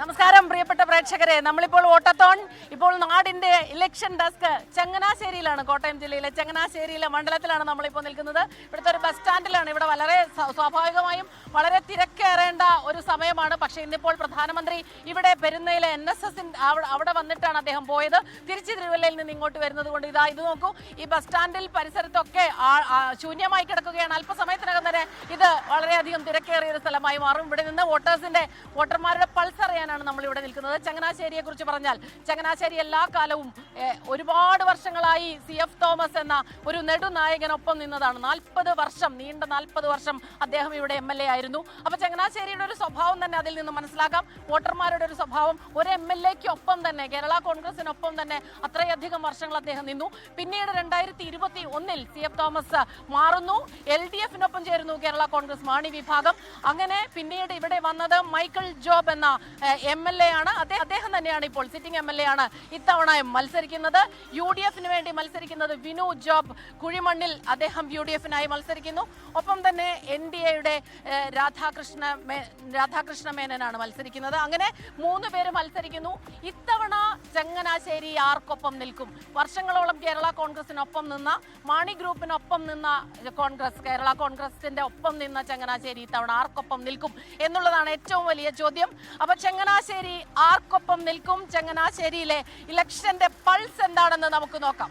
നമസ്കാരം പ്രിയപ്പെട്ട പ്രേക്ഷകരെ, നമ്മളിപ്പോൾ വോട്ടത്തോൺ ഇപ്പോൾ നാടിന്റെ ഇലക്ഷൻ ഡെസ്ക് ചങ്ങനാശ്ശേരിയിലാണ്. കോട്ടയം ജില്ലയിലെ ചങ്ങനാശ്ശേരിയിലെ മണ്ഡലത്തിലാണ് നമ്മളിപ്പോൾ നിൽക്കുന്നത്. ഇവിടുത്തെ ഒരു ബസ് സ്റ്റാൻഡിലാണ്. ഇവിടെ വളരെ സ്വാഭാവികമായും വളരെ തിരക്കേറേണ്ട ഒരു സമയമാണ്. പക്ഷേ ഇന്നിപ്പോൾ പ്രധാനമന്ത്രി ഇവിടെ പെരുന്നയിലെ NSS അവിടെ വന്നിട്ടാണ് അദ്ദേഹം പോയത്. തിരിച്ച് തിരുവല്ലയിൽ നിന്ന് ഇങ്ങോട്ട് വരുന്നത് കൊണ്ട് ഇത് നോക്കൂ, ഈ ബസ് സ്റ്റാൻഡിൽ പരിസരത്തൊക്കെ ശൂന്യമായി കിടക്കുകയാണ്. അല്പസമയത്തിനകം തന്നെ ഇത് വളരെയധികം തിരക്കേറിയ ഒരു സ്ഥലമായി മാറും. ഇവിടെ നിന്ന് വോട്ടർമാരുടെ പൾസ് അറിയാനാണ് നമ്മൾ ഇവിടെ നിൽക്കുന്നത്. ചങ്ങനാശ്ശേരിയെ കുറിച്ച് പറഞ്ഞാൽ ചങ്ങനാശ്ശേരി എല്ലാ കാലവും ഒരുപാട് വർഷങ്ങളായി CF തോമസ് എന്ന ഒരു നെടുനായകനൊപ്പം നിന്നതാണ്. 40 വർഷം, നീണ്ട 40 വർഷം അദ്ദേഹം ഇവിടെ MLA ആയിരുന്നു. അപ്പൊ ചങ്ങനാശ്ശേരിയുടെ ഒരു സ്വഭാവം തന്നെ അതിൽ നിന്ന് മനസ്സിലാക്കാം. വോട്ടർമാരുടെ ഒരു സ്വഭാവം, ഒരു MLAക്ക് ഒപ്പം തന്നെ, കേരള കോൺഗ്രസിനൊപ്പം തന്നെ അത്രയധികം വർഷങ്ങൾ അദ്ദേഹം നിന്നു. പിന്നീട് 2021 CF തോമസ് മാറുന്നു, LDFിനൊപ്പം ചേരുന്നു കേരള കോൺഗ്രസ് മാണി വിഭാഗം. അങ്ങനെ പിന്നീട് ഇവിടെ വന്നത് മൈക്കിൾ ജോബ് എന്ന MLA ആണ്. അദ്ദേഹം തന്നെയാണ് ഇപ്പോൾ സിറ്റിംഗ് MLA ആണ് ഇത്തവണ മത്സരിക്കുന്നത്. UDFിന് വേണ്ടി മത്സരിക്കുന്നത് വിനു ജോബ് കുഴിമണ്ണിൽ, അദ്ദേഹം UDFിനായി മത്സരിക്കുന്നു. ഒപ്പം തന്നെ NDAയുടെ രാധാകൃഷ്ണ മേനനാണ് മത്സരിക്കുന്നത്. അങ്ങനെ 3 പേര് മത്സരിക്കുന്നു. ഇത്തവണ ചങ്ങനാശ്ശേരി ആർക്കൊപ്പം നിൽക്കും? വർഷങ്ങളോളം കേരള കോൺഗ്രസിനൊപ്പം നിന്ന, മാണി ഗ്രൂപ്പിനൊപ്പം നിന്ന കേരള കോൺഗ്രസിന്റെ ഒപ്പം നിന്ന ചങ്ങനാശ്ശേരി ഇത്തവണ ആർക്കൊപ്പം നിൽക്കും എന്നുള്ളതാണ് ഏറ്റവും വലിയ ചോദ്യം. അപ്പൊ ചങ്ങനാശ്ശേരി ആർക്കൊപ്പം നിൽക്കും? ചങ്ങനാശ്ശേരിയിലെ ഇലക്ഷന്റെ പൾസ് എന്താണെന്ന് നമുക്ക് നോക്കാം.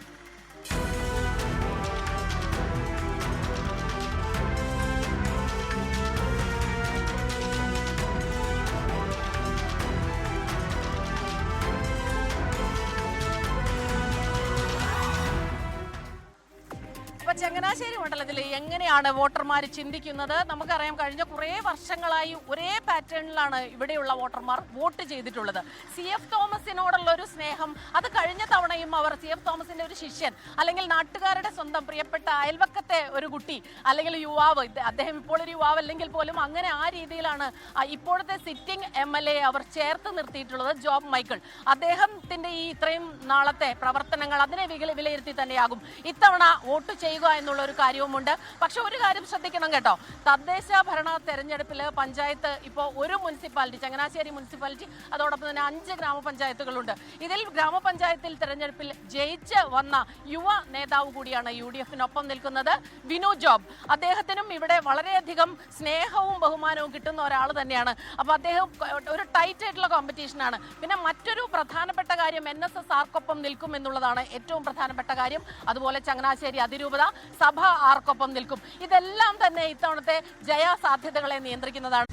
ചങ്ങനാശ്ശേരി മണ്ഡലത്തിൽ എങ്ങനെയാണ് വോട്ടർമാർ ചിന്തിക്കുന്നത്? നമുക്കറിയാം, കഴിഞ്ഞ കുറേ വർഷങ്ങളായി ഒരേ പാറ്റേണിലാണ് ഇവിടെയുള്ള വോട്ടർമാർ വോട്ട് ചെയ്തിട്ടുള്ളത്. CF തോമസിനോടുള്ള ഒരു സ്നേഹം, അത് കഴിഞ്ഞ തവണയും അവർ CF തോമസിന്റെ ഒരു ശിഷ്യൻ, അല്ലെങ്കിൽ നാട്ടുകാരുടെ സ്വന്തം പ്രിയപ്പെട്ട അയൽവക്കത്തെ ഒരു കുട്ടി, അല്ലെങ്കിൽ യുവാവ്, അദ്ദേഹം ഇപ്പോൾ ഒരു യുവാവ് അല്ലെങ്കിൽ പോലും അങ്ങനെ ആ രീതിയിലാണ് ഇപ്പോഴത്തെ സിറ്റിംഗ് MLA അവർ ചേർത്ത് നിർത്തിയിട്ടുള്ളത്. ജോബ് മൈക്കിൾ, അദ്ദേഹത്തിന്റെ ഈ ഇത്രയും നാളത്തെ പ്രവർത്തനങ്ങൾ അതിനെ വിലയിരുത്തി തന്നെയാകും ഇത്തവണ വോട്ട് ചെയ്യുക എന്നുള്ള ഒരു കാര്യവുമുണ്ട്. പക്ഷെ ഒരു കാര്യം ശ്രദ്ധിക്കണം കേട്ടോ, തദ്ദേശ ഭരണ തെരഞ്ഞെടുപ്പിൽ പഞ്ചായത്ത് ഇപ്പോൾ ഒരു മുനിസിപ്പാലിറ്റി, ചങ്ങനാശ്ശേരി മുനിസിപ്പാലിറ്റി, അതോടൊപ്പം തന്നെ 5 ഗ്രാമപഞ്ചായത്തുകളുണ്ട്. ഇതിൽ ഗ്രാമപഞ്ചായത്തിൽ തെരഞ്ഞെടുപ്പിൽ ജയിച്ച് വന്ന യുവ നേതാവ് കൂടിയാണ് UDFിനൊപ്പം നിൽക്കുന്നത് വിനു ജോബ്. അദ്ദേഹത്തിനും ഇവിടെ വളരെയധികം സ്നേഹവും ബഹുമാനവും കിട്ടുന്ന ഒരാൾ തന്നെയാണ്. അപ്പൊ അദ്ദേഹം ഒരു ടൈറ്റ് ആയിട്ടുള്ള കോമ്പറ്റീഷനാണ്. പിന്നെ മറ്റൊരു പ്രധാനപ്പെട്ട കാര്യം, NSS ആർക്കൊപ്പം നിൽക്കും എന്നുള്ളതാണ് ഏറ്റവും പ്രധാനപ്പെട്ട കാര്യം. അതുപോലെ ചങ്ങനാശ്ശേരി അതിരൂപത സഭ ആർക്കൊപ്പം നിൽക്കും, ഇതെല്ലാം തന്നെ ഇത്തവണത്തെ ജയസാധ്യതകളെ നിയന്ത്രിക്കുന്നതാണ്.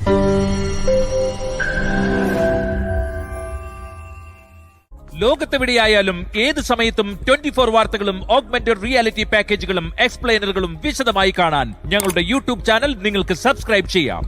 ലോകത്തെവിടെയായാലും ഏത് സമയത്തും 24 വാർത്തകളും ഓഗ്മെന്റഡ് റിയാലിറ്റി പാക്കേജുകളും എക്സ്പ്ലെയിനറുകളും വിശദമായി കാണാൻ ഞങ്ങളുടെ YouTube ചാനൽ നിങ്ങൾക്ക് സബ്സ്ക്രൈബ് ചെയ്യാം.